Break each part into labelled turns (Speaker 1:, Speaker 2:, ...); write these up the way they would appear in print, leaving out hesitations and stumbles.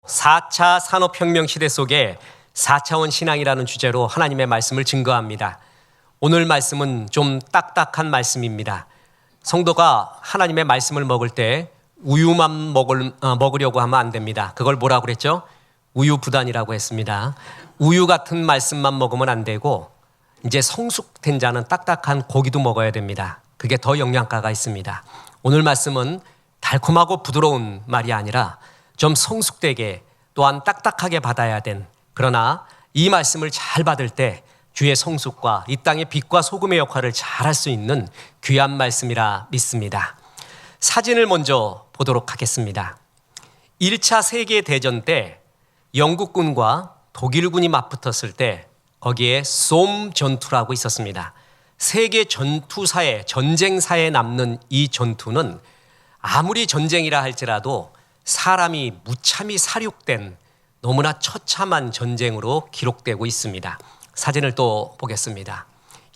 Speaker 1: 4차 산업혁명 시대 속에 4차원 신앙이라는 주제로 하나님의 말씀을 증거합니다. 오늘 말씀은 좀 딱딱한 말씀입니다. 성도가 하나님의 말씀을 먹을 때 우유만 먹으려고 하면 안 됩니다. 그걸 뭐라고 그랬죠? 우유부단이라고 했습니다. 우유 같은 말씀만 먹으면 안 되고 이제 성숙된 자는 딱딱한 고기도 먹어야 됩니다. 그게 더 영양가가 있습니다. 오늘 말씀은 달콤하고 부드러운 말이 아니라 좀 성숙되게 또한 딱딱하게 받아야 된, 그러나 이 말씀을 잘 받을 때 주의 성숙과 이 땅의 빛과 소금의 역할을 잘할 수 있는 귀한 말씀이라 믿습니다. 사진을 먼저 보도록 하겠습니다. 1차 세계대전 때 영국군과 독일군이 맞붙었을 때 거기에 솜 전투라고 있었습니다. 세계 전투사에, 전쟁사에 남는 이 전투는 아무리 전쟁이라 할지라도 사람이 무참히 살육된 너무나 처참한 전쟁으로 기록되고 있습니다. 사진을 또 보겠습니다.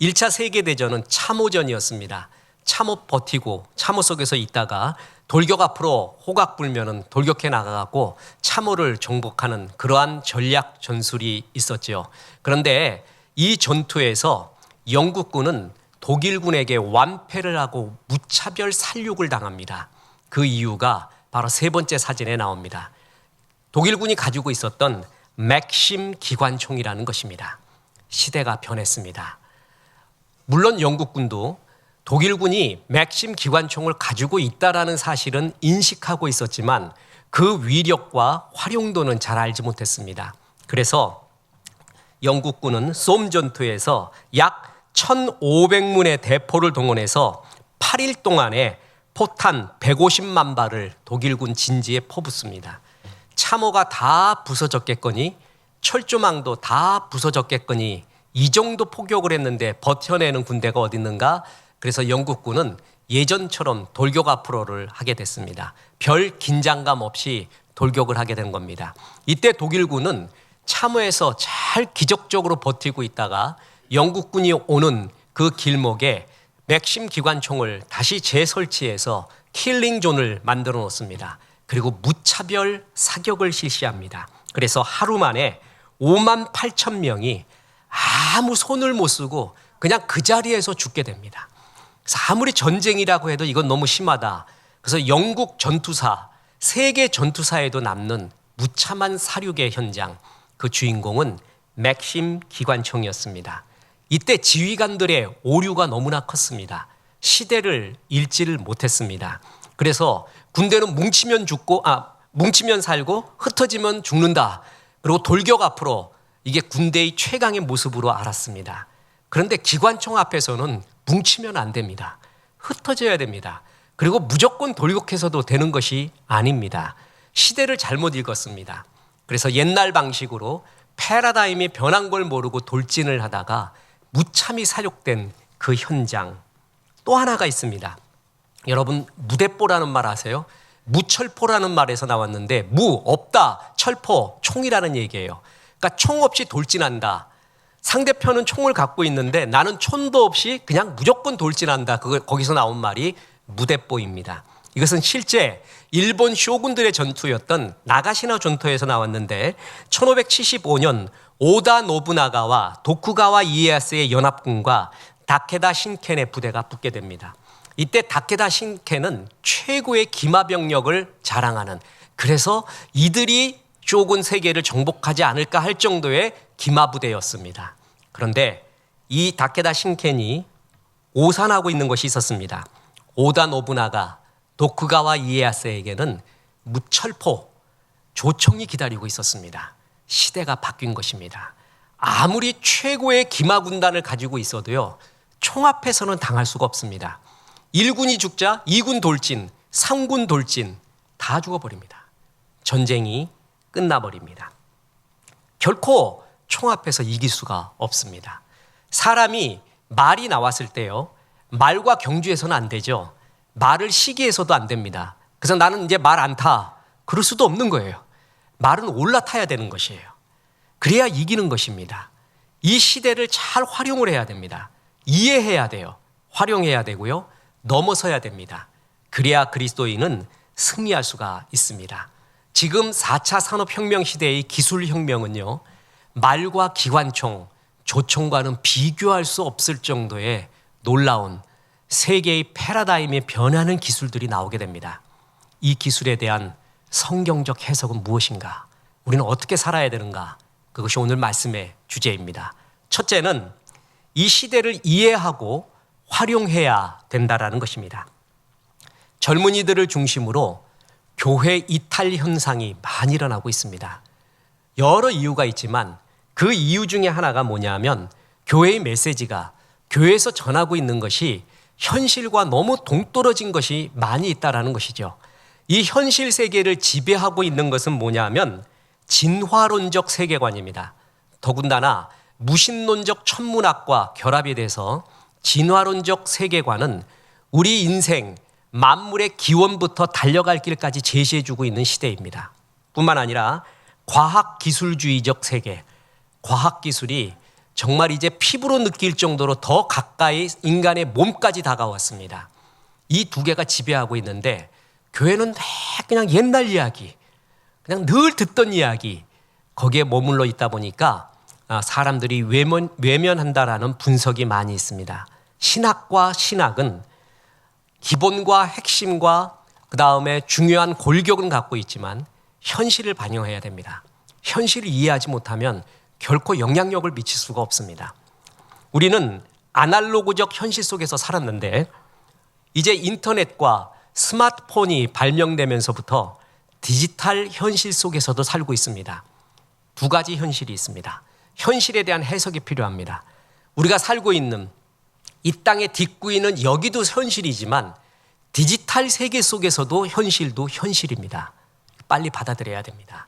Speaker 1: 1차 세계대전은 참호전이었습니다. 참호 버티고 참호 속에서 있다가 돌격 앞으로 호각 불면은 돌격해 나가고 참호를 정복하는 그러한 전략 전술이 있었죠. 그런데 이 전투에서 영국군은 독일군에게 완패를 하고 무차별 살육을 당합니다. 그 이유가 바로 세 번째 사진에 나옵니다. 독일군이 가지고 있었던 맥심 기관총이라는 것입니다. 시대가 변했습니다. 물론 영국군도 독일군이 맥심 기관총을 가지고 있다라는 사실은 인식하고 있었지만 그 위력과 활용도는 잘 알지 못했습니다. 그래서 영국군은 솜 전투에서 약 1,500문의 대포를 동원해서 8일 동안에 포탄 150만 발을 독일군 진지에 퍼붓습니다. 참호가 다 부서졌겠거니 철조망도 다 부서졌겠거니 이 정도 포격을 했는데 버텨내는 군대가 어디 있는가? 그래서 영국군은 예전처럼 돌격 앞으로를 하게 됐습니다. 별 긴장감 없이 돌격을 하게 된 겁니다. 이때 독일군은 참호에서 잘 기적적으로 버티고 있다가 영국군이 오는 그 길목에 맥심 기관총을 다시 재설치해서 킬링존을 만들어 놓습니다. 그리고 무차별 사격을 실시합니다. 그래서 하루 만에 5만 8천 명이 아무 손을 못 쓰고 그냥 그 자리에서 죽게 됩니다. 그래서 아무리 전쟁이라고 해도 이건 너무 심하다. 그래서 영국 전투사, 세계 전투사에도 남는 무참한 사륙의 현장, 그 주인공은 맥심 기관총이었습니다. 이때 지휘관들의 오류가 너무나 컸습니다. 시대를 읽지를 못했습니다. 그래서 군대는 뭉치면 살고 흩어지면 죽는다. 그리고 돌격 앞으로, 이게 군대의 최강의 모습으로 알았습니다. 그런데 기관총 앞에서는 뭉치면 안 됩니다. 흩어져야 됩니다. 그리고 무조건 돌격해서도 되는 것이 아닙니다. 시대를 잘못 읽었습니다. 그래서 옛날 방식으로 패러다임이 변한 걸 모르고 돌진을 하다가 무참히 사육된 그 현장. 또 하나가 있습니다. 여러분 무대뽀라는 말 아세요? 무철포라는 말에서 나왔는데 무, 없다, 철포, 총이라는 얘기예요. 그러니까 총 없이 돌진한다. 상대편은 총을 갖고 있는데 나는 총도 없이 그냥 무조건 돌진한다. 거기서 나온 말이 무대뽀입니다. 이것은 실제 일본 쇼군들의 전투였던 나가시나 전투에서 나왔는데 1575년 오다 노부나가와 도쿠가와 이에야스의 연합군과 다케다 신켄의 부대가 붙게 됩니다. 이때 다케다 신켄은 최고의 기마병력을 자랑하는, 그래서 이들이 쇼군 세계를 정복하지 않을까 할 정도의 기마부대였습니다. 그런데 이 다케다 신켄이 오산하고 있는 것이 있었습니다. 오다 노부나가, 도쿠가와 이에야스에게는 무철포, 조총이 기다리고 있었습니다. 시대가 바뀐 것입니다. 아무리 최고의 기마군단을 가지고 있어도요, 총 앞에서는 당할 수가 없습니다. 1군이 죽자 2군 돌진, 3군 돌진 다 죽어버립니다. 전쟁이 끝나버립니다. 결코 총 앞에서 이길 수가 없습니다. 사람이 말이 나왔을 때요, 말과 경주해서는 안 되죠. 말을 시기해서도 안 됩니다. 그래서 나는 이제 말 안 타. 그럴 수도 없는 거예요. 말은 올라타야 되는 것이에요. 그래야 이기는 것입니다. 이 시대를 잘 활용을 해야 됩니다. 이해해야 돼요. 활용해야 되고요. 넘어서야 됩니다. 그래야 그리스도인은 승리할 수가 있습니다. 지금 4차 산업혁명 시대의 기술혁명은요, 말과 기관총, 조총과는 비교할 수 없을 정도의 놀라운 세계의 패러다임이 변하는 기술들이 나오게 됩니다. 이 기술에 대한 성경적 해석은 무엇인가? 우리는 어떻게 살아야 되는가? 그것이 오늘 말씀의 주제입니다. 첫째는 이 시대를 이해하고 활용해야 된다라는 것입니다. 젊은이들을 중심으로 교회 이탈 현상이 많이 일어나고 있습니다. 여러 이유가 있지만 그 이유 중에 하나가 뭐냐면 교회의 메시지가 교회에서 전하고 있는 것이 현실과 너무 동떨어진 것이 많이 있다라는 것이죠. 이 현실 세계를 지배하고 있는 것은 뭐냐면 진화론적 세계관입니다. 더군다나 무신론적 천문학과 결합이 돼서 진화론적 세계관은 우리 인생 만물의 기원부터 달려갈 길까지 제시해주고 있는 시대입니다. 뿐만 아니라 과학기술주의적 세계, 과학기술이 정말 이제 피부로 느낄 정도로 더 가까이 인간의 몸까지 다가왔습니다. 이 두 개가 지배하고 있는데 교회는 그냥 옛날 이야기, 그냥 늘 듣던 이야기, 거기에 머물러 있다 보니까 사람들이 외면한다라는 분석이 많이 있습니다. 신학과 신학은 기본과 핵심과 그 다음에 중요한 골격은 갖고 있지만 현실을 반영해야 됩니다. 현실을 이해하지 못하면 결코 영향력을 미칠 수가 없습니다. 우리는 아날로그적 현실 속에서 살았는데 이제 인터넷과 스마트폰이 발명되면서부터 디지털 현실 속에서도 살고 있습니다. 두 가지 현실이 있습니다. 현실에 대한 해석이 필요합니다. 우리가 살고 있는 이 땅의 뒷구이는 여기도 현실이지만 디지털 세계 속에서도 현실도 현실입니다. 빨리 받아들여야 됩니다.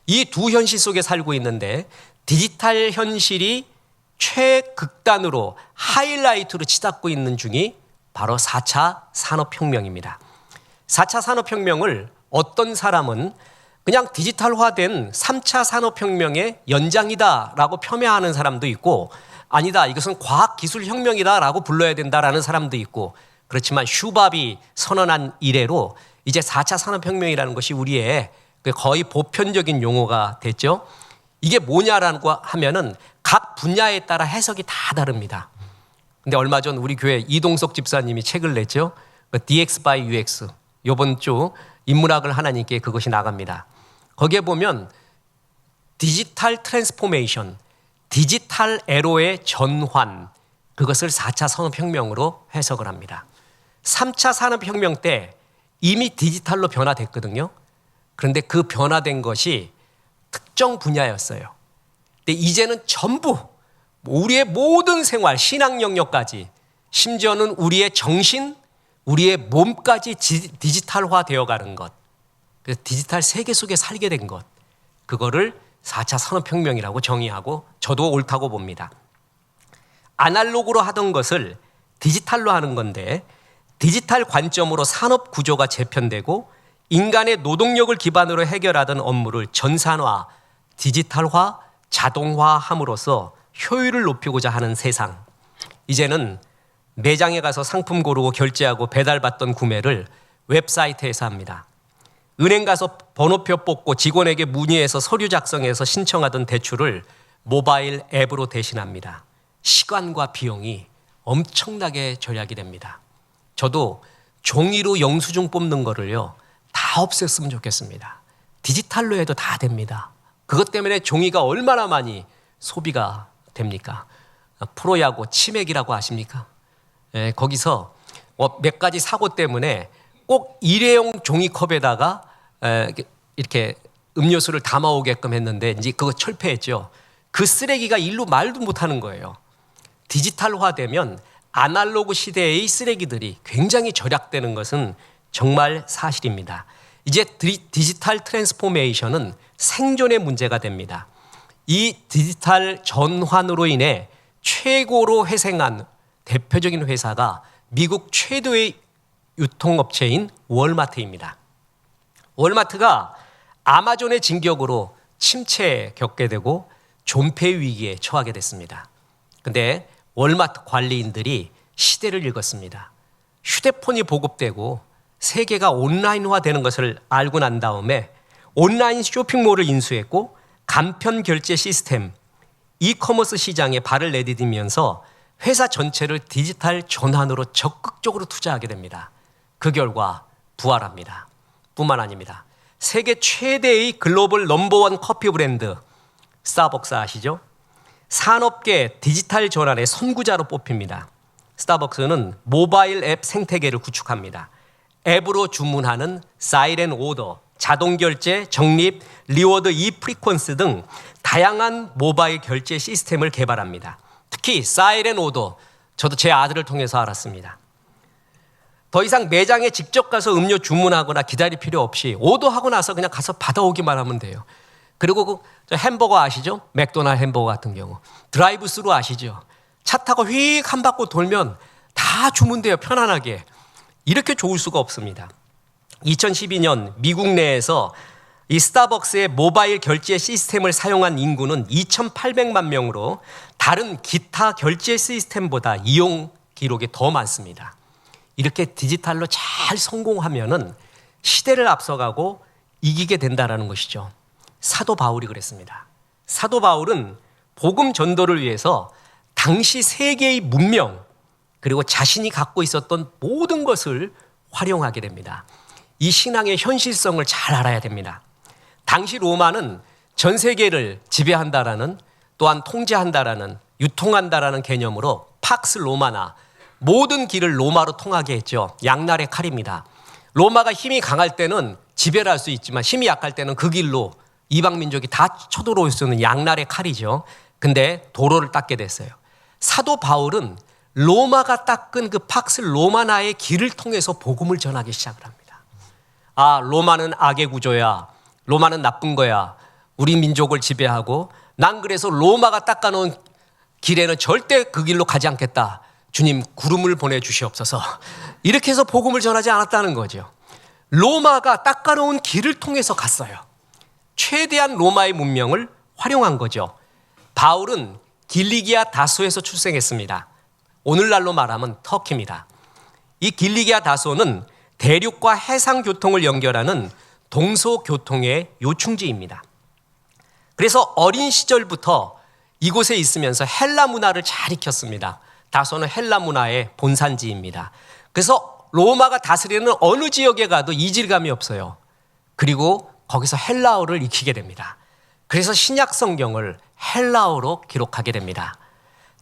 Speaker 1: 이 두 현실 속에 살고 있는데 디지털 현실이 최극단으로 하이라이트로 치닫고 있는 중이 바로 4차 산업혁명입니다. 4차 산업혁명을 어떤 사람은 그냥 디지털화된 3차 산업혁명의 연장이다라고 폄훼하는 사람도 있고 아니다, 이것은 과학기술혁명이다라고 불러야 된다라는 사람도 있고 그렇지만 슈밥이 선언한 이래로 이제 4차 산업혁명이라는 것이 우리의 거의 보편적인 용어가 됐죠. 이게 뭐냐라고 하면은 각 분야에 따라 해석이 다 다릅니다. 근데 얼마 전 우리 교회 이동석 집사님이 책을 냈죠. DX by UX. 이번 주 인문학을 하나님께 그것이 나갑니다. 거기에 보면 디지털 트랜스포메이션, 디지털 에로의 전환, 그것을 4차 산업혁명으로 해석을 합니다. 3차 산업혁명 때 이미 디지털로 변화됐거든요. 그런데 그 변화된 것이 특정 분야였어요. 근데 이제는 전부 우리의 모든 생활, 신앙 영역까지 심지어는 우리의 정신, 우리의 몸까지 디지털화 되어가는 것. 그래서 디지털 세계 속에 살게 된 것. 그거를 4차 산업혁명이라고 정의하고 저도 옳다고 봅니다. 아날로그로 하던 것을 디지털로 하는 건데 디지털 관점으로 산업 구조가 재편되고 인간의 노동력을 기반으로 해결하던 업무를 전산화, 디지털화, 자동화함으로써 효율을 높이고자 하는 세상. 이제는 매장에 가서 상품 고르고 결제하고 배달받던 구매를 웹사이트에서 합니다. 은행 가서 번호표 뽑고 직원에게 문의해서 서류 작성해서 신청하던 대출을 모바일 앱으로 대신합니다. 시간과 비용이 엄청나게 절약이 됩니다. 저도 종이로 영수증 뽑는 거를요, 다 없앴으면 좋겠습니다. 디지털로 해도 다 됩니다. 그것 때문에 종이가 얼마나 많이 소비가 됩니까? 프로야구 치맥이라고 아십니까? 거기서 몇 가지 사고 때문에 꼭 일회용 종이컵에다가 이렇게 음료수를 담아오게끔 했는데 이제 그거 철폐했죠. 그 쓰레기가 일로 말도 못하는 거예요. 디지털화되면 아날로그 시대의 쓰레기들이 굉장히 절약되는 것은 정말 사실입니다. 이제 디지털 트랜스포메이션은 생존의 문제가 됩니다. 이 디지털 전환으로 인해 최고로 회생한 대표적인 회사가 미국 최대의 유통업체인 월마트입니다. 월마트가 아마존의 진격으로 침체에 겪게 되고 존폐 위기에 처하게 됐습니다. 그런데 월마트 관리인들이 시대를 읽었습니다. 휴대폰이 보급되고 세계가 온라인화되는 것을 알고 난 다음에 온라인 쇼핑몰을 인수했고 간편 결제 시스템, 이커머스 시장에 발을 내디디면서 회사 전체를 디지털 전환으로 적극적으로 투자하게 됩니다. 그 결과 부활합니다. 뿐만 아닙니다. 세계 최대의 글로벌 넘버원 커피 브랜드 스타벅스 아시죠? 산업계 디지털 전환의 선구자로 뽑힙니다. 스타벅스는 모바일 앱 생태계를 구축합니다. 앱으로 주문하는 사이렌 오더, 자동 결제, 적립, 리워드 프리퀀스 등 다양한 모바일 결제 시스템을 개발합니다. 특히 사이렌 오더, 저도 제 아들을 통해서 알았습니다. 더 이상 매장에 직접 가서 음료 주문하거나 기다릴 필요 없이 오더하고 나서 그냥 가서 받아오기만 하면 돼요. 그리고 저 햄버거 아시죠? 맥도날드 햄버거 같은 경우. 드라이브 스루 아시죠? 차 타고 휙 한 바퀴 돌면 다 주문돼요. 편안하게. 이렇게 좋을 수가 없습니다. 2012년 미국 내에서 이 스타벅스의 모바일 결제 시스템을 사용한 인구는 2,800만 명으로 다른 기타 결제 시스템보다 이용 기록이 더 많습니다. 이렇게 디지털로 잘 성공하면은 시대를 앞서가고 이기게 된다라는 것이죠. 사도 바울이 그랬습니다. 사도 바울은 복음 전도를 위해서 당시 세계의 문명 그리고 자신이 갖고 있었던 모든 것을 활용하게 됩니다. 이 신앙의 현실성을 잘 알아야 됩니다. 당시 로마는 전 세계를 지배한다라는 또한 통제한다라는 유통한다라는 개념으로 팍스 로마나 모든 길을 로마로 통하게 했죠. 양날의 칼입니다. 로마가 힘이 강할 때는 지배를 할 수 있지만 힘이 약할 때는 그 길로 이방 민족이 다 쳐들어올 수 있는 양날의 칼이죠. 근데 도로를 닦게 됐어요. 사도 바울은 로마가 닦은 그 팍스 로마나의 길을 통해서 복음을 전하기 시작을 합니다. 아, 로마는 악의 구조야. 로마는 나쁜 거야. 우리 민족을 지배하고 난 그래서 로마가 닦아놓은 길에는 절대 그 길로 가지 않겠다. 주님 구름을 보내주시옵소서. 이렇게 해서 복음을 전하지 않았다는 거죠. 로마가 닦아놓은 길을 통해서 갔어요. 최대한 로마의 문명을 활용한 거죠. 바울은 길리기아 다소에서 출생했습니다. 오늘날로 말하면 터키입니다. 이 길리기아 다소는 대륙과 해상 교통을 연결하는 동서교통의 요충지입니다. 그래서 어린 시절부터 이곳에 있으면서 헬라 문화를 잘 익혔습니다. 다소는 헬라 문화의 본산지입니다. 그래서 로마가 다스리는 어느 지역에 가도 이질감이 없어요. 그리고 거기서 헬라어를 익히게 됩니다. 그래서 신약 성경을 헬라어로 기록하게 됩니다.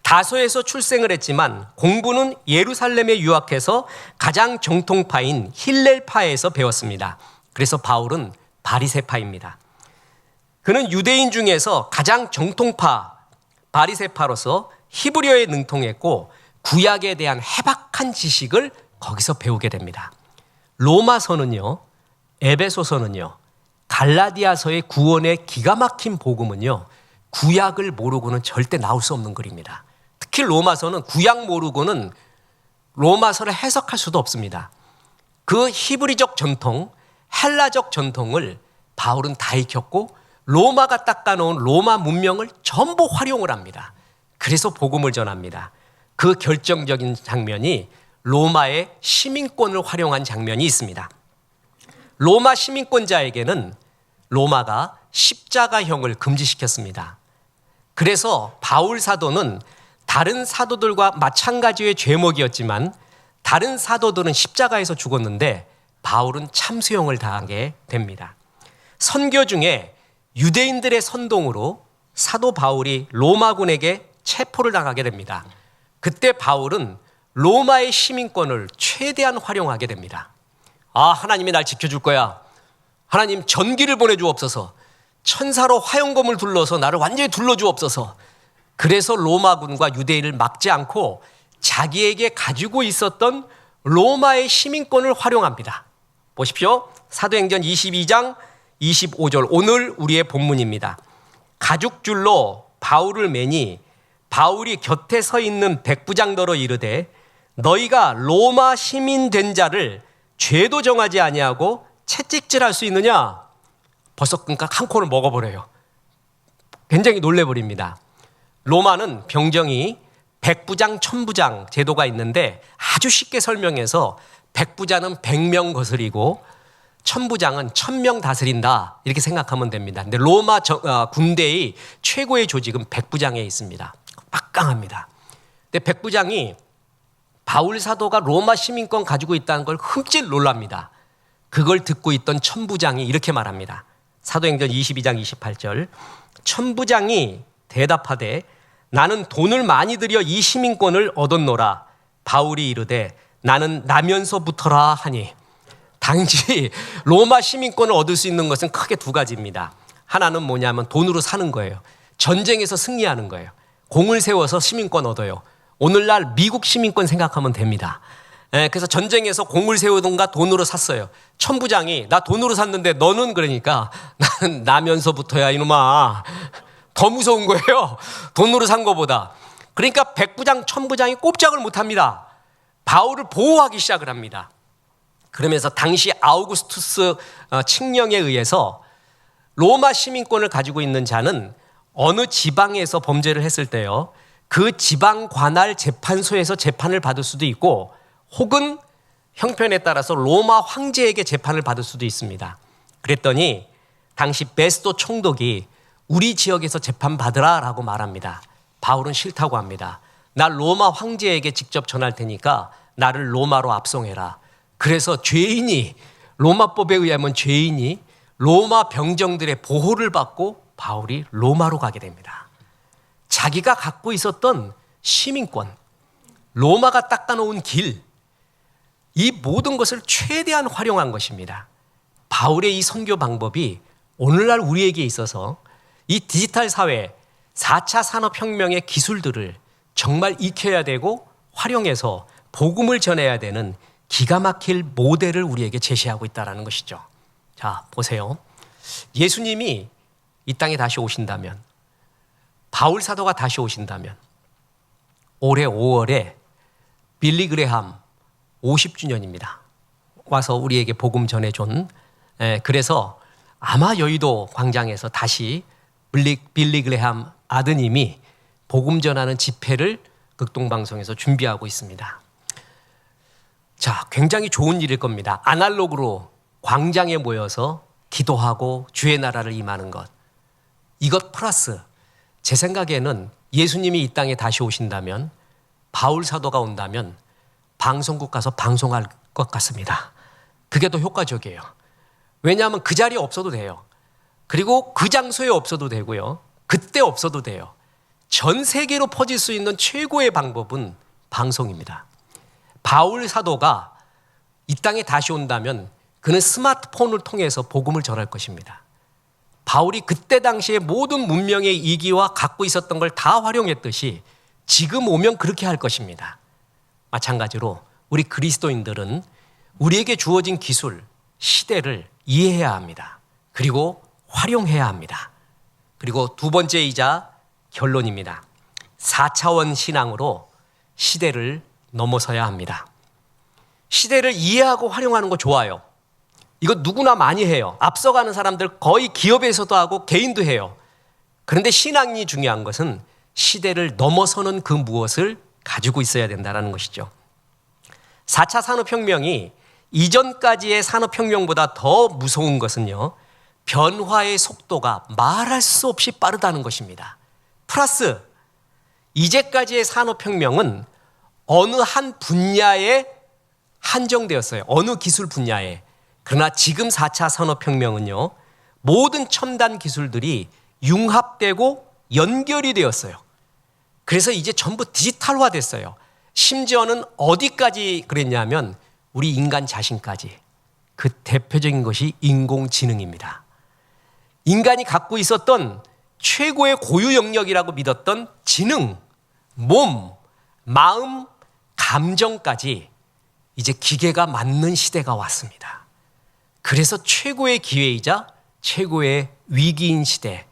Speaker 1: 다소에서 출생을 했지만 공부는 예루살렘에 유학해서 가장 정통파인 힐렐파에서 배웠습니다. 그래서 바울은 바리새파입니다. 그는 유대인 중에서 가장 정통파 바리새파로서 히브리어에 능통했고 구약에 대한 해박한 지식을 거기서 배우게 됩니다. 로마서는요, 에베소서는요, 갈라디아서의 구원의 기가 막힌 복음은요, 구약을 모르고는 절대 나올 수 없는 글입니다. 특히 로마서는 구약 모르고는 로마서를 해석할 수도 없습니다. 그 히브리적 전통, 헬라적 전통을 바울은 다 익혔고 로마가 닦아놓은 로마 문명을 전부 활용을 합니다. 그래서 복음을 전합니다. 그 결정적인 장면이 로마의 시민권을 활용한 장면이 있습니다. 로마 시민권자에게는 로마가 십자가형을 금지시켰습니다. 그래서 바울 사도는 다른 사도들과 마찬가지의 죄목이었지만 다른 사도들은 십자가에서 죽었는데 바울은 참수형을 당하게 됩니다. 선교 중에 유대인들의 선동으로 사도 바울이 로마군에게 체포를 당하게 됩니다. 그때 바울은 로마의 시민권을 최대한 활용하게 됩니다. 아, 하나님이 날 지켜줄 거야. 하나님 전기를 보내주옵소서. 천사로 화염검을 둘러서 나를 완전히 둘러주옵소서. 그래서 로마군과 유대인을 막지 않고 자기에게 가지고 있었던 로마의 시민권을 활용합니다. 보십시오. 사도행전 22장 25절 오늘 우리의 본문입니다. 가죽줄로 바울을 매니 바울이 곁에 서 있는 백부장더러 이르되 너희가 로마 시민 된 자를 죄도 정하지 아니하고 채찍질할 수 있느냐? 벌써 그러니까 한 코를 먹어버려요. 굉장히 놀래버립니다. 로마는 병정이 백부장, 천부장 제도가 있는데 아주 쉽게 설명해서 백부장은 100명 거슬이고 천부장은 1000명 다스린다 이렇게 생각하면 됩니다. 근데 로마 군대의 최고의 조직은 백부장에 있습니다. 막강합니다. 근데 백부장이 바울 사도가 로마 시민권 가지고 있다는 걸 흠칫 놀랍니다. 그걸 듣고 있던 천부장이 이렇게 말합니다. 사도행전 22장 28절. 천부장이 대답하되 나는 돈을 많이 들여 이 시민권을 얻었노라. 바울이 이르되 나는 나면서부터라 하니. 당시 로마 시민권을 얻을 수 있는 것은 크게 두 가지입니다. 하나는 뭐냐면 돈으로 사는 거예요. 전쟁에서 승리하는 거예요. 공을 세워서 시민권 얻어요. 오늘날 미국 시민권 생각하면 됩니다. 그래서 전쟁에서 공을 세우던가 돈으로 샀어요. 천부장이 나 돈으로 샀는데 너는 그러니까 나는 나면서부터야 이놈아. 더 무서운 거예요. 돈으로 산 거보다. 그러니까 백부장, 천부장이 꼼짝을 못합니다. 바울을 보호하기 시작을 합니다. 그러면서 당시 아우구스투스 칙령에 의해서 로마 시민권을 가지고 있는 자는 어느 지방에서 범죄를 했을 때요, 그 지방 관할 재판소에서 재판을 받을 수도 있고 혹은 형편에 따라서 로마 황제에게 재판을 받을 수도 있습니다. 그랬더니 당시 베스도 총독이 우리 지역에서 재판받으라 라고 말합니다. 바울은 싫다고 합니다. 나 로마 황제에게 직접 전할 테니까 나를 로마로 압송해라. 그래서 죄인이, 로마법에 의하면 죄인이 로마 병정들의 보호를 받고 바울이 로마로 가게 됩니다. 자기가 갖고 있었던 시민권, 로마가 닦아놓은 길, 이 모든 것을 최대한 활용한 것입니다. 바울의 이 선교 방법이 오늘날 우리에게 있어서 이 디지털 사회 4차 산업혁명의 기술들을 정말 익혀야 되고 활용해서 복음을 전해야 되는 기가 막힐 모델을 우리에게 제시하고 있다는 것이죠. 자, 보세요. 예수님이 이 땅에 다시 오신다면, 바울 사도가 다시 오신다면 올해 5월에 빌리 그레함 50주년입니다. 와서 우리에게 복음 전해준, 그래서 아마 여의도 광장에서 다시 빌리 그레함 아드님이 복음 전하는 집회를 극동방송에서 준비하고 있습니다. 자, 굉장히 좋은 일일 겁니다. 아날로그로 광장에 모여서 기도하고 주의 나라를 임하는 것. 이것 플러스 제 생각에는 예수님이 이 땅에 다시 오신다면, 바울 사도가 온다면 방송국 가서 방송할 것 같습니다. 그게 더 효과적이에요. 왜냐하면 그 자리에 없어도 돼요. 그리고 그 장소에 없어도 되고요. 그때 없어도 돼요. 전 세계로 퍼질 수 있는 최고의 방법은 방송입니다. 바울 사도가 이 땅에 다시 온다면 그는 스마트폰을 통해서 복음을 전할 것입니다. 바울이 그때 당시에 모든 문명의 이기와 갖고 있었던 걸 다 활용했듯이 지금 오면 그렇게 할 것입니다. 마찬가지로 우리 그리스도인들은 우리에게 주어진 기술, 시대를 이해해야 합니다. 그리고 활용해야 합니다. 그리고 두 번째이자 결론입니다. 4차원 신앙으로 시대를 넘어서야 합니다. 시대를 이해하고 활용하는 거 좋아요. 이거 누구나 많이 해요. 앞서가는 사람들 거의 기업에서도 하고 개인도 해요. 그런데 신앙이 중요한 것은 시대를 넘어서는 그 무엇을 가지고 있어야 된다는 것이죠. 4차 산업혁명이 이전까지의 산업혁명보다 더 무서운 것은요, 변화의 속도가 말할 수 없이 빠르다는 것입니다. 플러스 이제까지의 산업혁명은 어느 한 분야에 한정되었어요. 어느 기술 분야에. 그러나 지금 4차 산업혁명은요, 모든 첨단 기술들이 융합되고 연결이 되었어요. 그래서 이제 전부 디지털화 됐어요. 심지어는 어디까지 그랬냐면 우리 인간 자신까지. 그 대표적인 것이 인공지능입니다. 인간이 갖고 있었던 최고의 고유 영역이라고 믿었던 지능, 몸, 마음, 감정까지 이제 기계가 맡는 시대가 왔습니다. 그래서 최고의 기회이자 최고의 위기인 시대.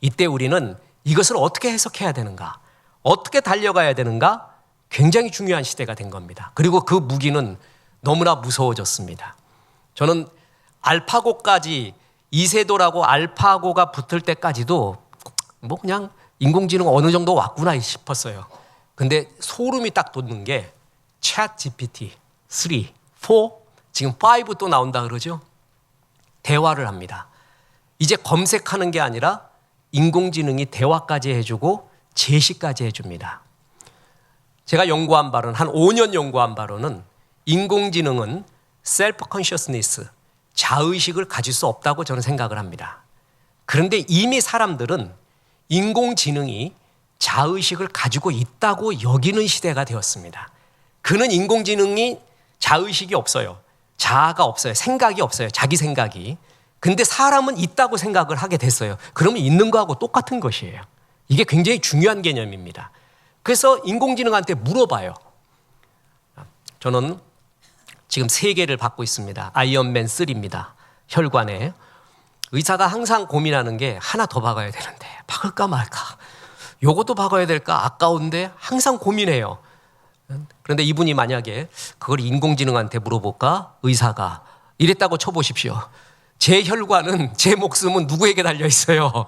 Speaker 1: 이때 우리는 이것을 어떻게 해석해야 되는가, 어떻게 달려가야 되는가, 굉장히 중요한 시대가 된 겁니다. 그리고 그 무기는 너무나 무서워졌습니다. 저는 알파고까지, 이세돌하고 알파고가 붙을 때까지도 뭐 그냥 인공지능 어느 정도 왔구나 싶었어요. 근데 소름이 딱 돋는 게 챗 GPT 3, 4, 지금 5 또 나온다 그러죠. 대화를 합니다. 이제 검색하는 게 아니라 인공지능이 대화까지 해주고 제시까지 해줍니다. 제가 연구한 바로는 한 5년 연구한 바로는 인공지능은 셀프 컨셔스니스, 자의식을 가질 수 없다고 저는 생각을 합니다. 그런데 이미 사람들은 인공지능이 자의식을 가지고 있다고 여기는 시대가 되었습니다. 그는 인공지능이 자의식이 없어요. 자아가 없어요. 생각이 없어요. 자기 생각이. 근데 사람은 있다고 생각을 하게 됐어요. 그러면 있는 거하고 똑같은 것이에요. 이게 굉장히 중요한 개념입니다. 그래서 인공지능한테 물어봐요. 저는 지금 3개를 받고 있습니다. 아이언맨 3입니다. 혈관에. 의사가 항상 고민하는 게 하나 더 박아야 되는데 박을까 말까. 요것도 박아야 될까 아까운데 항상 고민해요. 그런데 이분이 만약에 그걸 인공지능한테 물어볼까? 의사가 이랬다고 쳐보십시오. 제 혈관은, 제 목숨은 누구에게 달려 있어요?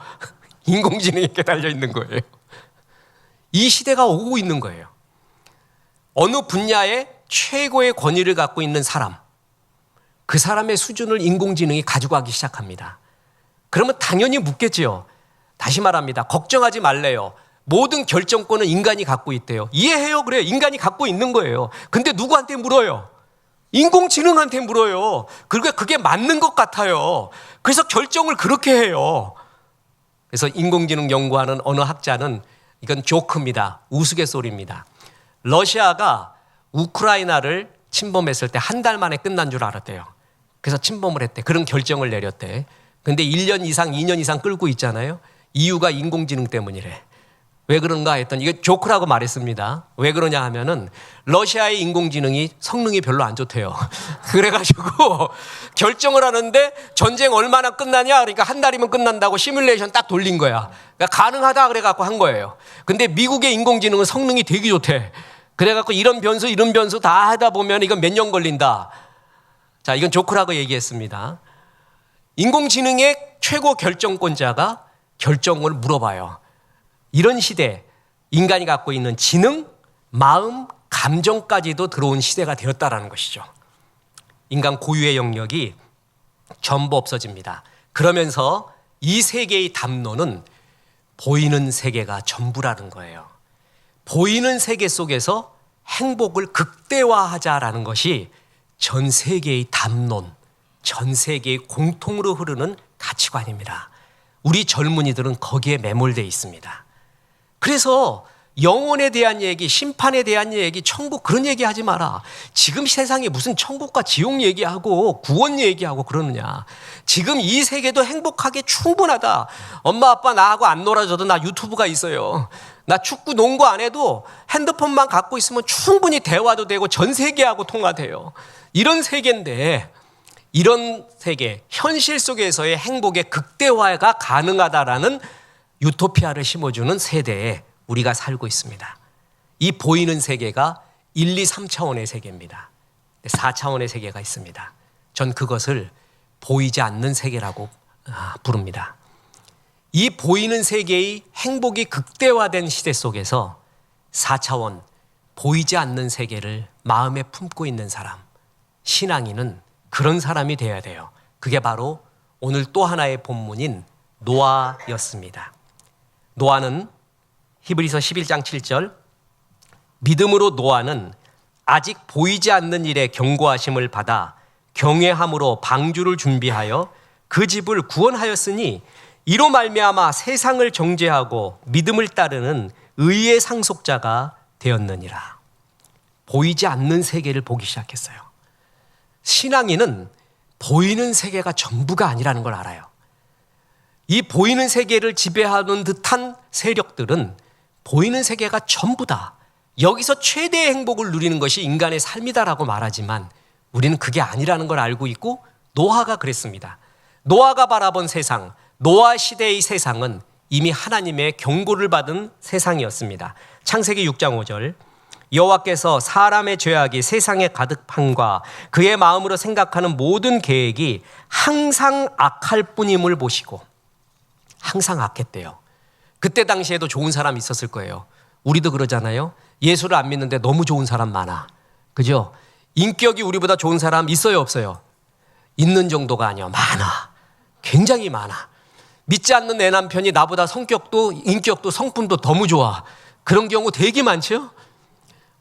Speaker 1: 인공지능에게 달려 있는 거예요. 이 시대가 오고 있는 거예요. 어느 분야에 최고의 권위를 갖고 있는 사람, 그 사람의 수준을 인공지능이 가지고 가기 시작합니다. 그러면 당연히 묻겠지요. 다시 말합니다. 걱정하지 말래요. 모든 결정권은 인간이 갖고 있대요. 이해해요. 그래요. 인간이 갖고 있는 거예요. 근데 누구한테 물어요? 인공지능한테 물어요. 그리고 그게 맞는 것 같아요. 그래서 결정을 그렇게 해요. 그래서 인공지능 연구하는 어느 학자는 이건 조크입니다. 우스갯소리입니다. 러시아가 우크라이나를 침범했을 때 한 달 만에 끝난 줄 알았대요. 그래서 침범을 했대. 그런 결정을 내렸대. 근데 1년 이상, 2년 이상 끌고 있잖아요. 이유가 인공지능 때문이래. 왜 그런가 했더니 이게 조크라고 말했습니다. 왜 그러냐 하면은 러시아의 인공지능이 성능이 별로 안 좋대요. 그래가지고 결정을 하는데 전쟁 얼마나 끝나냐? 그러니까 한 달이면 끝난다고 시뮬레이션 딱 돌린 거야. 그러니까 가능하다 그래갖고 한 거예요. 근데 미국의 인공지능은 성능이 되게 좋대. 그래갖고 이런 변수 다 하다 보면 이건 몇 년 걸린다. 자, 이건 조크라고 얘기했습니다. 인공지능의 최고 결정권자가 결정을 물어봐요. 이런 시대, 인간이 갖고 있는 지능, 마음, 감정까지도 들어온 시대가 되었다라는 것이죠. 인간 고유의 영역이 전부 없어집니다. 그러면서 이 세계의 담론은 보이는 세계가 전부라는 거예요. 보이는 세계 속에서 행복을 극대화하자라는 것이 전 세계의 담론, 전 세계의 공통으로 흐르는 가치관입니다. 우리 젊은이들은 거기에 매몰되어 있습니다. 그래서 영혼에 대한 얘기, 심판에 대한 얘기, 천국 그런 얘기 하지 마라. 지금 세상에 무슨 천국과 지옥 얘기하고 구원 얘기하고 그러느냐. 지금 이 세계도 행복하게 충분하다. 엄마 아빠 나하고 안 놀아줘도 나 유튜브가 있어요. 나 축구 농구 안 해도 핸드폰만 갖고 있으면 충분히 대화도 되고 전 세계하고 통화돼요. 이런 세계인데 이런 세계, 현실 속에서의 행복의 극대화가 가능하다라는 유토피아를 심어주는 세대에 우리가 살고 있습니다. 이 보이는 세계가 1, 2, 3차원의 세계입니다. 4차원의 세계가 있습니다. 전 그것을 보이지 않는 세계라고 부릅니다. 이 보이는 세계의 행복이 극대화된 시대 속에서 4차원, 보이지 않는 세계를 마음에 품고 있는 사람, 신앙인은 그런 사람이 되어야 돼요. 그게 바로 오늘 또 하나의 본문인 노아였습니다. 노아는 히브리서 11장 7절 믿음으로 노아는 아직 보이지 않는 일에 경고하심을 받아 경외함으로 방주를 준비하여 그 집을 구원하였으니 이로 말미암아 세상을 정죄하고 믿음을 따르는 의의 상속자가 되었느니라. 보이지 않는 세계를 보기 시작했어요. 신앙인은 보이는 세계가 전부가 아니라는 걸 알아요. 이 보이는 세계를 지배하는 듯한 세력들은 보이는 세계가 전부다. 여기서 최대의 행복을 누리는 것이 인간의 삶이다라고 말하지만 우리는 그게 아니라는 걸 알고 있고 노아가 그랬습니다. 노아가 바라본 세상, 노아 시대의 세상은 이미 하나님의 경고를 받은 세상이었습니다. 창세기 6장 5절 여호와께서 사람의 죄악이 세상에 가득함과 그의 마음으로 생각하는 모든 계획이 항상 악할 뿐임을 보시고 항상 악했대요. 그때 당시에도 좋은 사람이 있었을 거예요. 우리도 그러잖아요. 예수를 안 믿는데 너무 좋은 사람 많아. 그죠? 인격이 우리보다 좋은 사람 있어요, 없어요? 있는 정도가 아니야. 많아. 굉장히 많아. 믿지 않는 내 남편이 나보다 성격도 인격도 성품도 너무 좋아. 그런 경우 되게 많죠.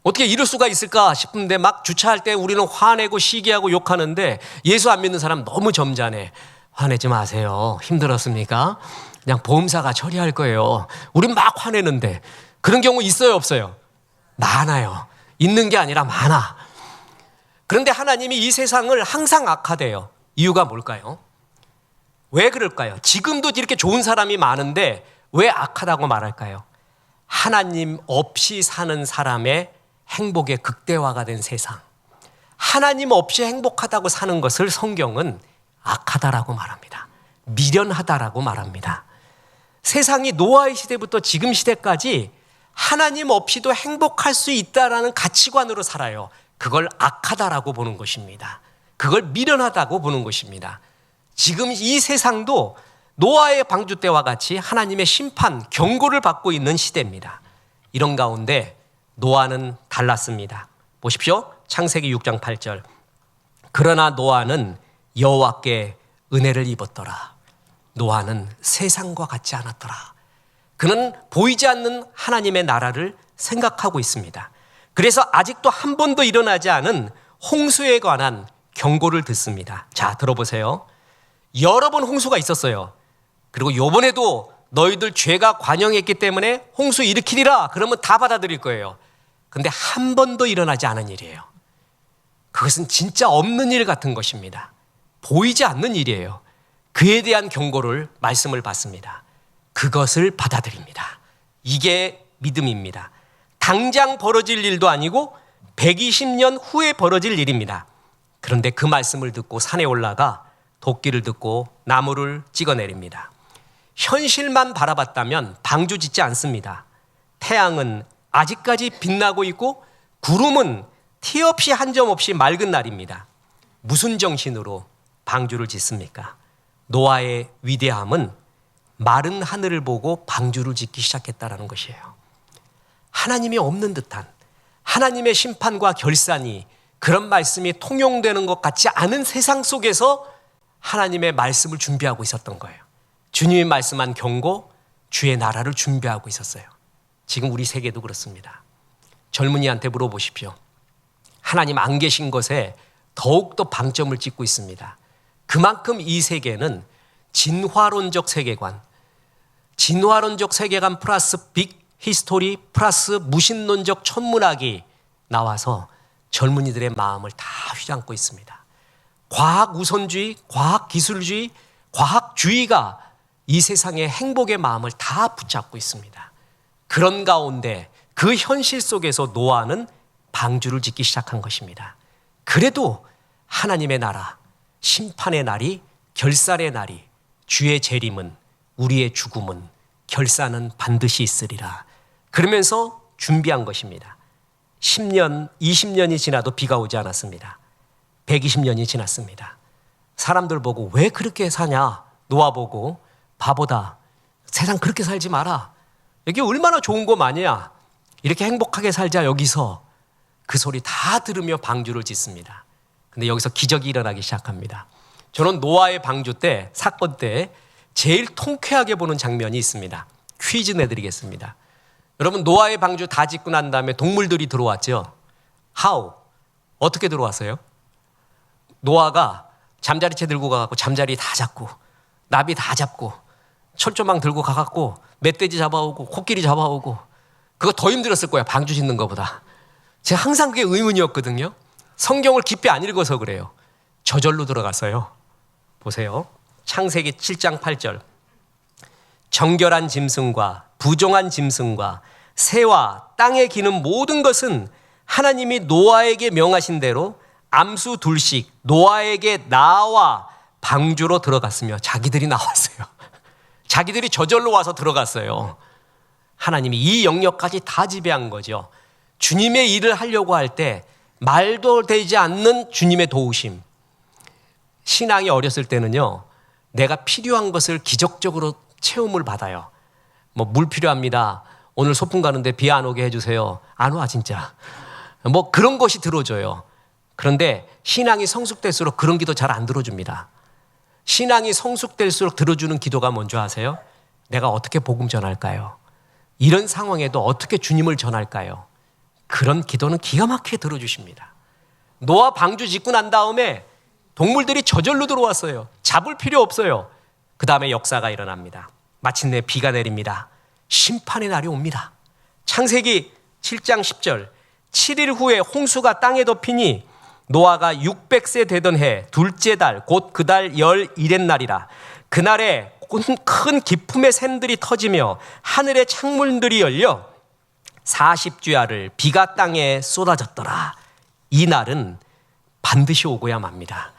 Speaker 1: 어떻게 이럴 수가 있을까 싶은데 막 주차할 때 우리는 화내고 시기하고 욕하는데 예수 안 믿는 사람 너무 점잖해. 화내지 마세요. 힘들었습니까? 그냥 보험사가 처리할 거예요. 우린 막 화내는데 그런 경우 있어요, 없어요? 많아요. 있는 게 아니라 많아. 그런데 하나님이 이 세상을 항상 악하대요. 이유가 뭘까요? 왜 그럴까요? 지금도 이렇게 좋은 사람이 많은데 왜 악하다고 말할까요? 하나님 없이 사는 사람의 행복의 극대화가 된 세상. 하나님 없이 행복하다고 사는 것을 성경은 악하다라고 말합니다. 미련하다라고 말합니다. 세상이 노아의 시대부터 지금 시대까지 하나님 없이도 행복할 수 있다라는 가치관으로 살아요. 그걸 악하다라고 보는 것입니다. 그걸 미련하다고 보는 것입니다. 지금 이 세상도 노아의 방주 때와 같이 하나님의 심판, 경고를 받고 있는 시대입니다. 이런 가운데 노아는 달랐습니다. 보십시오. 창세기 6장 8절. 그러나 노아는 여호와께 은혜를 입었더라. 노아는 세상과 같지 않았더라. 그는 보이지 않는 하나님의 나라를 생각하고 있습니다. 그래서 아직도 한 번도 일어나지 않은 홍수에 관한 경고를 듣습니다. 자, 들어보세요. 여러 번 홍수가 있었어요. 그리고 이번에도 너희들 죄가 관영했기 때문에 홍수 일으키리라 그러면 다 받아들일 거예요. 근데 한 번도 일어나지 않은 일이에요. 그것은 진짜 없는 일 같은 것입니다. 보이지 않는 일이에요. 그에 대한 경고를 말씀을 받습니다. 그것을 받아들입니다. 이게 믿음입니다. 당장 벌어질 일도 아니고 120년 후에 벌어질 일입니다. 그런데 그 말씀을 듣고 산에 올라가 도끼를 듣고 나무를 찍어내립니다. 현실만 바라봤다면 방주 짓지 않습니다. 태양은 아직까지 빛나고 있고 구름은 티 없이 한 점 없이 맑은 날입니다. 무슨 정신으로 방주를 짓습니까? 노아의 위대함은 마른 하늘을 보고 방주를 짓기 시작했다는 것이에요. 하나님이 없는 듯한 하나님의 심판과 결산이 그런 말씀이 통용되는 것 같지 않은 세상 속에서 하나님의 말씀을 준비하고 있었던 거예요. 주님이 말씀한 경고, 주의 나라를 준비하고 있었어요. 지금 우리 세계도 그렇습니다. 젊은이한테 물어보십시오. 하나님 안 계신 것에 더욱더 방점을 찍고 있습니다. 그만큼 이 세계는 진화론적 세계관 플러스 빅 히스토리 플러스 무신론적 천문학이 나와서 젊은이들의 마음을 다 휘감고 있습니다. 과학 우선주의, 과학 기술주의, 과학주의가 이 세상의 행복의 마음을 다 붙잡고 있습니다. 그런 가운데 그 현실 속에서 노아는 방주를 짓기 시작한 것입니다. 그래도 하나님의 나라, 심판의 날이, 결산의 날이, 주의 재림은, 우리의 죽음은, 결산은 반드시 있으리라. 그러면서 준비한 것입니다. 10년, 20년이 지나도 비가 오지 않았습니다. 120년이 지났습니다. 사람들 보고 왜 그렇게 사냐? 노아 보고 바보다. 세상 그렇게 살지 마라. 여기 얼마나 좋은 곳 아니야. 이렇게 행복하게 살자 여기서. 그 소리 다 들으며 방주를 짓습니다. 근데 여기서 기적이 일어나기 시작합니다. 저는 노아의 방주 때, 사건 때 제일 통쾌하게 보는 장면이 있습니다. 퀴즈 내드리겠습니다. 여러분, 노아의 방주 다 짓고 난 다음에 동물들이 들어왔죠. How? 어떻게 들어왔어요? 노아가 잠자리채 들고 가갖고 잠자리 다 잡고 나비 다 잡고 철조망 들고 가갖고 멧돼지 잡아오고 코끼리 잡아오고 그거 더 힘들었을 거야. 방주 짓는 것보다. 제가 항상 그게 의문이었거든요. 성경을 깊이 안 읽어서 그래요. 저절로 들어갔어요. 보세요. 창세기 7장 8절. 정결한 짐승과 부정한 짐승과 새와 땅에 기는 모든 것은 하나님이 노아에게 명하신 대로 암수 둘씩 노아에게 나와 방주로 들어갔으며 자기들이 나왔어요. 자기들이 저절로 와서 들어갔어요. 하나님이 이 영역까지 다 지배한 거죠. 주님의 일을 하려고 할 때 말도 되지 않는 주님의 도우심. 신앙이 어렸을 때는요, 내가 필요한 것을 기적적으로 체험을 받아요. 뭐 물 필요합니다. 오늘 소풍 가는데 비 안 오게 해주세요. 안 와 진짜. 뭐 그런 것이 들어줘요. 그런데 신앙이 성숙될수록 그런 기도 잘 안 들어줍니다. 신앙이 성숙될수록 들어주는 기도가 뭔지 아세요? 내가 어떻게 복음 전할까요? 이런 상황에도 어떻게 주님을 전할까요? 그런 기도는 기가 막히게 들어주십니다. 노아 방주 짓고 난 다음에 동물들이 저절로 들어왔어요. 잡을 필요 없어요. 그 다음에 역사가 일어납니다. 마침내 비가 내립니다. 심판의 날이 옵니다. 창세기 7장 10절 7일 후에 홍수가 땅에 덮이니 노아가 600세 되던 해 둘째 달 곧 그 달 11의 날이라. 그날에 큰 기품의 샘들이 터지며 하늘의 창문들이 열려 40주야를 비가 땅에 쏟아졌더라. 이 날은 반드시 오고야 맙니다.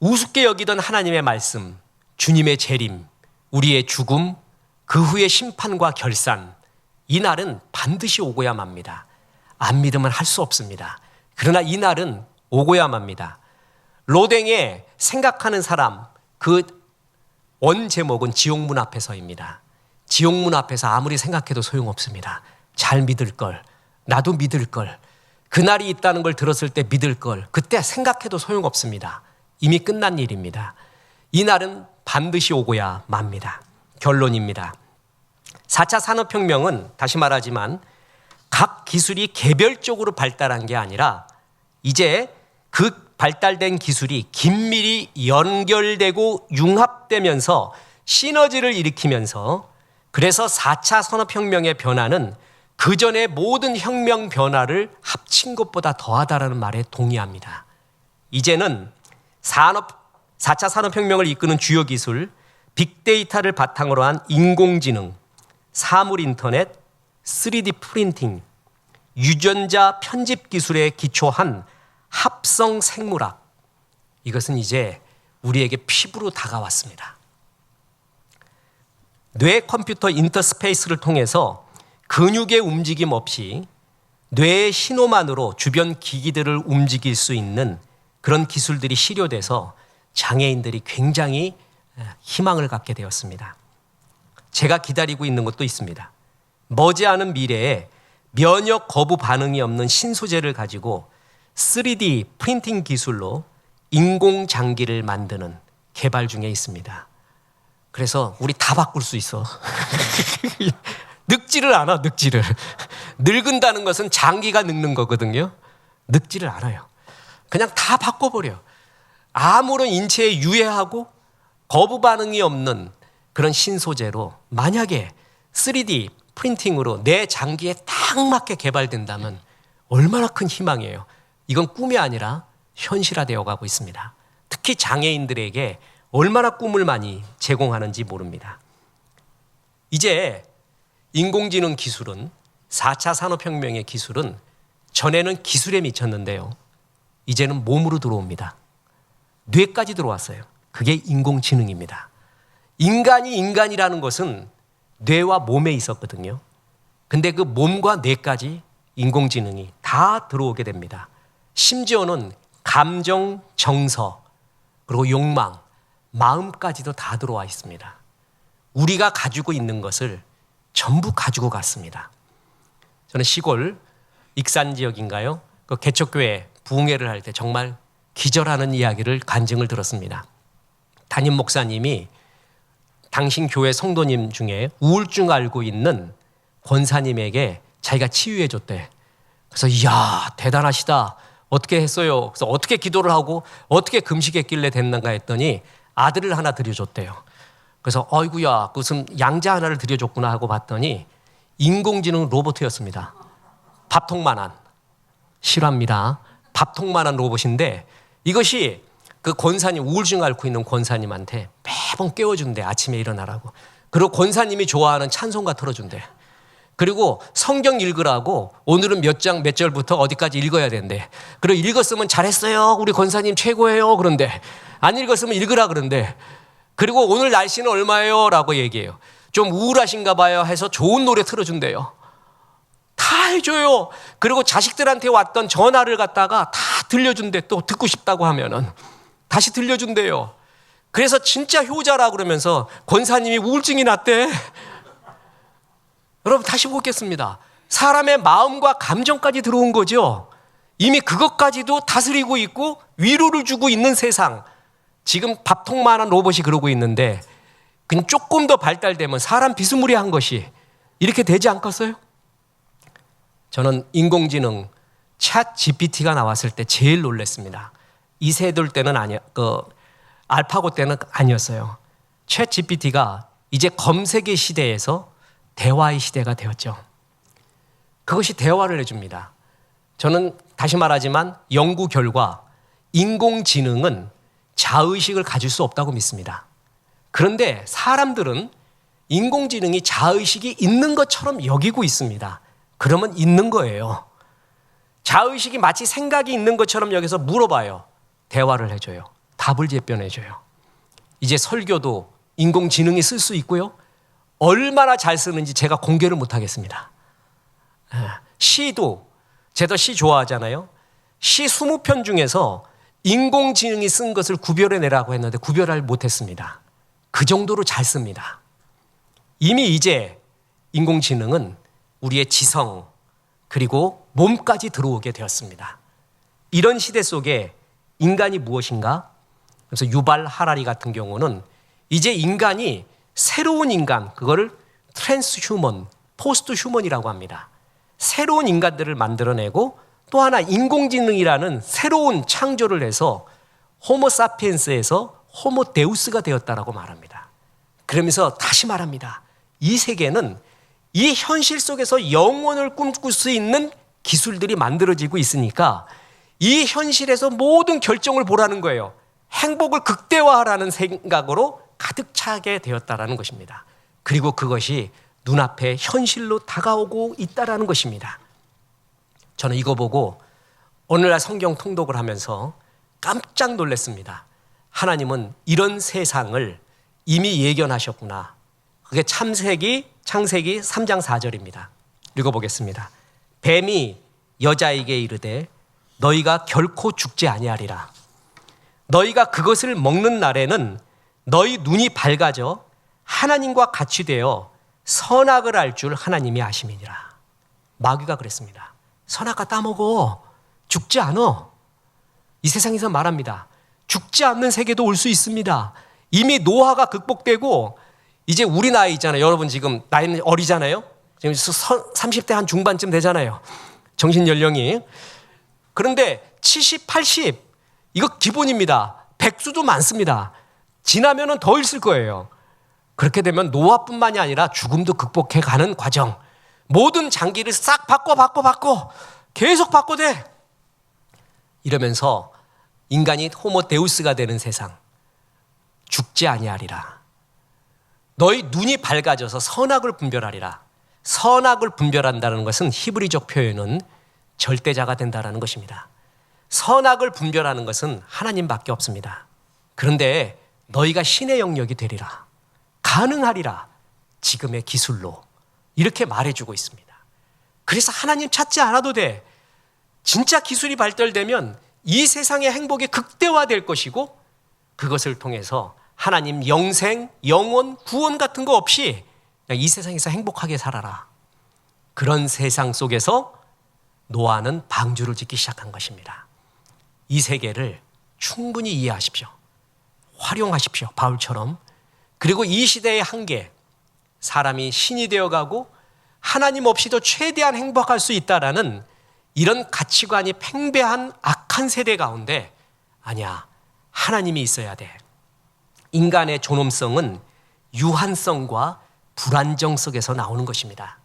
Speaker 1: 우습게 여기던 하나님의 말씀, 주님의 재림, 우리의 죽음, 그 후의 심판과 결산, 이 날은 반드시 오고야 맙니다. 안 믿으면 할 수 없습니다. 그러나 이 날은 오고야 맙니다. 로댕의 생각하는 사람, 그 원 제목은 지옥문 앞에서입니다. 지옥문 앞에서 아무리 생각해도 소용없습니다. 잘 믿을 걸, 나도 믿을 걸, 그날이 있다는 걸 들었을 때 믿을 걸, 그때 생각해도 소용없습니다. 이미 끝난 일입니다. 이 날은 반드시 오고야 맙니다. 결론입니다. 4차 산업혁명은 다시 말하지만 각 기술이 개별적으로 발달한 게 아니라 이제 그 발달된 기술이 긴밀히 연결되고 융합되면서 시너지를 일으키면서, 그래서 4차 산업혁명의 변화는 그 전의 모든 혁명 변화를 합친 것보다 더하다라는 말에 동의합니다. 이제는 4차 산업혁명을 이끄는 주요 기술, 빅데이터를 바탕으로 한 인공지능, 사물인터넷, 3D 프린팅, 유전자 편집 기술에 기초한 합성 생물학, 이것은 이제 우리에게 피부로 다가왔습니다. 뇌 컴퓨터 인터스페이스를 통해서 근육의 움직임 없이 뇌의 신호만으로 주변 기기들을 움직일 수 있는 그런 기술들이 실효돼서 장애인들이 굉장히 희망을 갖게 되었습니다. 제가 기다리고 있는 것도 있습니다. 머지않은 미래에 면역 거부 반응이 없는 신소재를 가지고 3D 프린팅 기술로 인공장기를 만드는 개발 중에 있습니다. 그래서 우리 다 바꿀 수 있어. 늙지를 않아, 늙지를. 늙은다는 것은 장기가 늙는 거거든요. 늙지를 않아요. 그냥 다 바꿔버려. 아무런 인체에 유해하고 거부 반응이 없는 그런 신소재로 만약에 3D 프린팅으로 내 장기에 딱 맞게 개발된다면 얼마나 큰 희망이에요. 이건 꿈이 아니라 현실화되어 가고 있습니다. 특히 장애인들에게 얼마나 꿈을 많이 제공하는지 모릅니다. 이제 인공지능 기술은, 4차 산업혁명의 기술은 전에는 기술에 미쳤는데요, 이제는 몸으로 들어옵니다. 뇌까지 들어왔어요. 그게 인공지능입니다. 인간이 인간이라는 것은 뇌와 몸에 있었거든요. 근데 그 몸과 뇌까지 인공지능이 다 들어오게 됩니다. 심지어는 감정, 정서, 그리고 욕망, 마음까지도 다 들어와 있습니다. 우리가 가지고 있는 것을 전부 가지고 갔습니다. 저는 시골 익산 지역인가요? 그 개척교회 부흥회를 할 때 정말 기절하는 이야기를 간증을 들었습니다. 담임 목사님이 당신 교회 성도님 중에 우울증 앓고 있는 권사님에게 자기가 치유해 줬대. 그래서 이야, 대단하시다. 어떻게 했어요? 그래서 어떻게 기도를 하고 어떻게 금식했길래 됐는가 했더니 아들을 하나 드려줬대요. 그래서 어이구야, 무슨 양자 하나를 드려줬구나 하고 봤더니 인공지능 로봇이었습니다. 밥통만한, 실화입니다. 밥통만한 로봇인데 이것이 그 권사님, 우울증 앓고 있는 권사님한테 매번 깨워준대. 아침에 일어나라고. 그리고 권사님이 좋아하는 찬송가 틀어준대. 그리고 성경 읽으라고 오늘은 몇 장 몇 절부터 어디까지 읽어야 된대. 그리고 읽었으면 잘했어요, 우리 권사님 최고예요, 그런데 안 읽었으면 읽으라 그런데. 그리고 오늘 날씨는 얼마예요? 라고 얘기해요. 좀 우울하신가 봐요 해서 좋은 노래 틀어준대요. 다 해줘요. 그리고 자식들한테 왔던 전화를 갖다가 다 들려준대. 또 듣고 싶다고 하면은 다시 들려준대요. 그래서 진짜 효자라 그러면서 권사님이 우울증이 났대. 여러분 다시 보겠습니다. 사람의 마음과 감정까지 들어온 거죠. 이미 그것까지도 다스리고 있고 위로를 주고 있는 세상. 지금 밥통만한 로봇이 그러고 있는데 그냥 조금 더 발달되면 사람 비스무리한 것이 이렇게 되지 않겠어요? 저는 인공지능 챗 GPT가 나왔을 때 제일 놀랐습니다. 이 세대 때는 알파고 때는 아니었어요. 챗 GPT가 이제 검색의 시대에서 대화의 시대가 되었죠. 그것이 대화를 해줍니다. 저는 다시 말하지만 연구 결과 인공지능은 자의식을 가질 수 없다고 믿습니다. 그런데 사람들은 인공지능이 자의식이 있는 것처럼 여기고 있습니다. 그러면 있는 거예요. 자의식이 마치 생각이 있는 것처럼 여기서 물어봐요. 대화를 해줘요. 답을 재변해줘요. 이제 설교도 인공지능이 쓸 수 있고요. 얼마나 잘 쓰는지 제가 공개를 못하겠습니다. 시도 제가 시 좋아하잖아요. 시 20편 중에서 인공지능이 쓴 것을 구별해내라고 했는데 구별을 못했습니다. 그 정도로 잘 씁니다. 이미 이제 인공지능은 우리의 지성 그리고 몸까지 들어오게 되었습니다. 이런 시대 속에 인간이 무엇인가? 그래서 유발 하라리 같은 경우는 이제 인간이 새로운 인간, 그거를 트랜스휴먼, 포스트 휴먼이라고 합니다. 새로운 인간들을 만들어내고 또 하나 인공지능이라는 새로운 창조를 해서 호모사피엔스에서 호모데우스가 되었다라고 말합니다. 그러면서 다시 말합니다. 이 세계는 이 현실 속에서 영혼을 꿈꿀 수 있는 기술들이 만들어지고 있으니까 이 현실에서 모든 결정을 보라는 거예요. 행복을 극대화하라는 생각으로 가득 차게 되었다라는 것입니다. 그리고 그것이 눈앞에 현실로 다가오고 있다라는 것입니다. 저는 이거 보고 오늘날 성경 통독을 하면서 깜짝 놀랐습니다. 하나님은 이런 세상을 이미 예견하셨구나. 그게 창세기 3장 4절입니다. 읽어보겠습니다. 뱀이 여자에게 이르되 너희가 결코 죽지 아니하리라. 너희가 그것을 먹는 날에는 너희 눈이 밝아져 하나님과 같이 되어 선악을 알 줄 하나님이 아심이니라. 마귀가 그랬습니다. 선악과 따먹어. 죽지 않아. 이 세상에서 말합니다. 죽지 않는 세계도 올 수 있습니다. 이미 노화가 극복되고 이제 우리 나이 있잖아요. 여러분 지금 나이는 어리잖아요. 지금 30대 한 중반쯤 되잖아요. 정신 연령이. 그런데 70, 80 이거 기본입니다. 백수도 많습니다. 지나면은 더 있을 거예요. 그렇게 되면 노화뿐만이 아니라 죽음도 극복해 가는 과정. 모든 장기를 싹 바꿔 계속 바꿔대. 이러면서 인간이 호모데우스가 되는 세상. 죽지 아니하리라. 너희 눈이 밝아져서 선악을 분별하리라. 선악을 분별한다는 것은 히브리적 표현은 절대자가 된다는 것입니다. 선악을 분별하는 것은 하나님밖에 없습니다. 그런데 너희가 신의 영역이 되리라. 가능하리라. 지금의 기술로. 이렇게 말해주고 있습니다. 그래서 하나님 찾지 않아도 돼. 진짜 기술이 발달되면 이 세상의 행복이 극대화될 것이고 그것을 통해서 하나님 영생, 영원, 구원 같은 거 없이 그냥 이 세상에서 행복하게 살아라. 그런 세상 속에서 노아는 방주를 짓기 시작한 것입니다. 이 세계를 충분히 이해하십시오. 활용하십시오. 바울처럼. 그리고 이 시대의 한계, 사람이 신이 되어가고 하나님 없이도 최대한 행복할 수 있다라는 이런 가치관이 팽배한 악한 세대 가운데 아니야. 하나님이 있어야 돼. 인간의 존엄성은 유한성과 불안정 속에서 나오는 것입니다.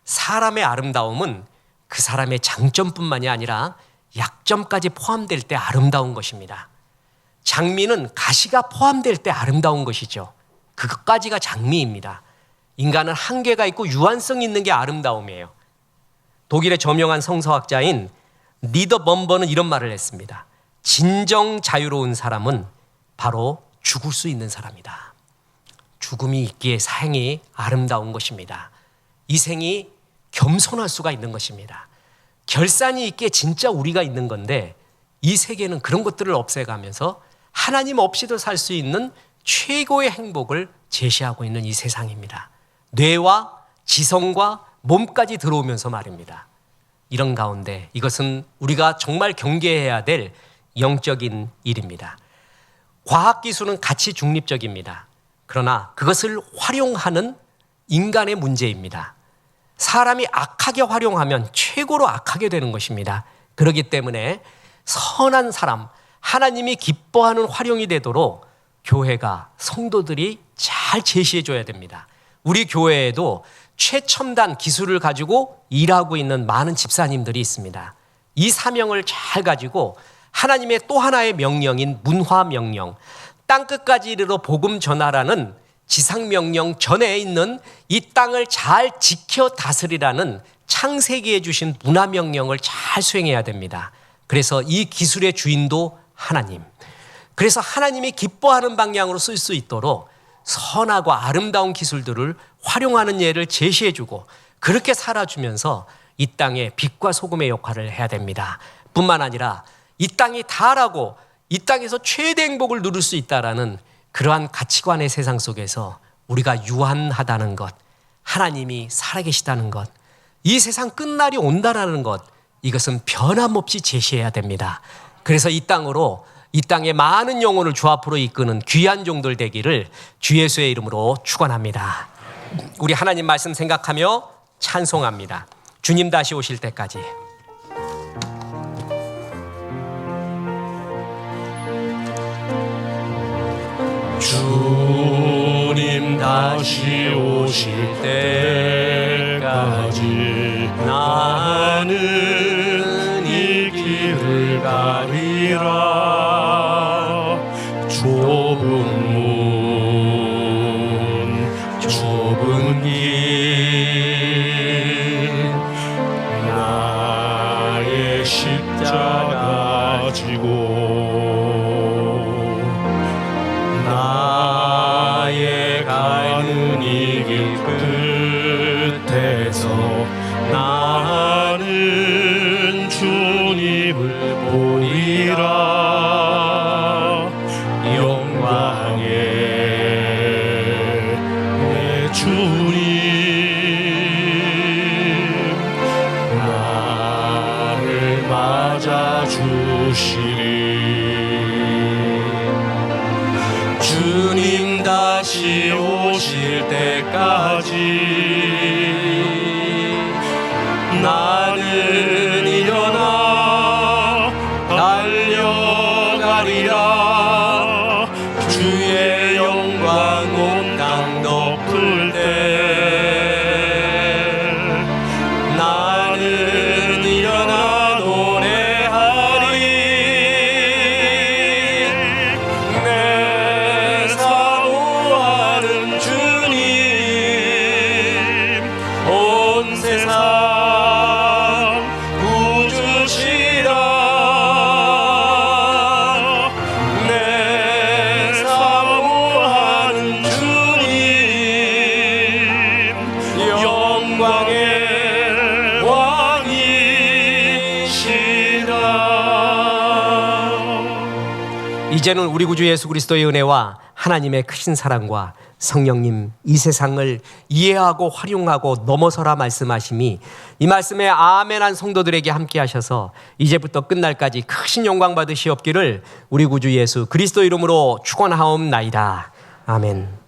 Speaker 1: 사람의 아름다움은 그 사람의 장점뿐만이 아니라 약점까지 포함될 때 아름다운 것입니다. 장미는 가시가 포함될 때 아름다운 것이죠. 그것까지가 장미입니다. 인간은 한계가 있고 유한성이 있는 게 아름다움이에요. 독일의 저명한 성서학자인 니더 범버는 이런 말을 했습니다. 진정 자유로운 사람은 바로 죽을 수 있는 사람이다. 죽음이 있기에 생이 아름다운 것입니다. 이 생이 겸손할 수가 있는 것입니다. 결산이 있기에 진짜 우리가 있는 건데 이 세계는 그런 것들을 없애가면서 하나님 없이도 살 수 있는 최고의 행복을 제시하고 있는 이 세상입니다. 뇌와 지성과 몸까지 들어오면서 말입니다. 이런 가운데 이것은 우리가 정말 경계해야 될 영적인 일입니다. 과학기술은 가치 중립적입니다. 그러나 그것을 활용하는 인간의 문제입니다. 사람이 악하게 활용하면 최고로 악하게 되는 것입니다. 그렇기 때문에 선한 사람, 하나님이 기뻐하는 활용이 되도록 교회가, 성도들이 잘 제시해 줘야 됩니다. 우리 교회에도 최첨단 기술을 가지고 일하고 있는 많은 집사님들이 있습니다. 이 사명을 잘 가지고 하나님의 또 하나의 명령인 문화명령, 땅끝까지 이르러 복음 전하라는 지상명령 전에 있는 이 땅을 잘 지켜 다스리라는 창세기에 주신 문화명령을 잘 수행해야 됩니다. 그래서 이 기술의 주인도 하나님, 그래서 하나님이 기뻐하는 방향으로 쓸 수 있도록 선하고 아름다운 기술들을 활용하는 예를 제시해주고 그렇게 살아주면서 이 땅에 빛과 소금의 역할을 해야 됩니다. 뿐만 아니라 이 땅이 다라고 이 땅에서 최대 행복을 누릴 수 있다라는 그러한 가치관의 세상 속에서 우리가 유한하다는 것, 하나님이 살아계시다는 것, 이 세상 끝날이 온다라는 것, 이것은 변함없이 제시해야 됩니다. 그래서 이 땅으로, 이 땅에 많은 영혼을 주 앞으로 이끄는 귀한 종들 되기를 주 예수의 이름으로 축원합니다. 우리 하나님 말씀 생각하며 찬송합니다. 주님 다시 오실 때까지.
Speaker 2: 주님 다시 오실 때까지 나는 이 길을 가리라. 좁은 문, 좁은 길, 나의 십자가 지고 나의 가는 이 길 끝에서 나는 주님을 보리라. 영광의 내 주님, 나를 맞아 주시리. 주님 다시 오실 때까지 나는 일어나 달려가리라. 주의 영광 온 땅 덮을 때 나는 일어나 노래하리. 내 사모하는 주님, 온 세상 구주시라. 내 사모하는 주님, 영광의 왕이시라.
Speaker 1: 이제는 우리 구주 예수 그리스도의 은혜와 하나님의 크신 사랑과 성령님, 이 세상을 이해하고 활용하고 넘어서라 말씀하심이 이 말씀에 아멘한 성도들에게 함께 하셔서 이제부터 끝날까지 크신 영광 받으시옵기를 우리 구주 예수 그리스도 이름으로 축원하옵나이다. 아멘.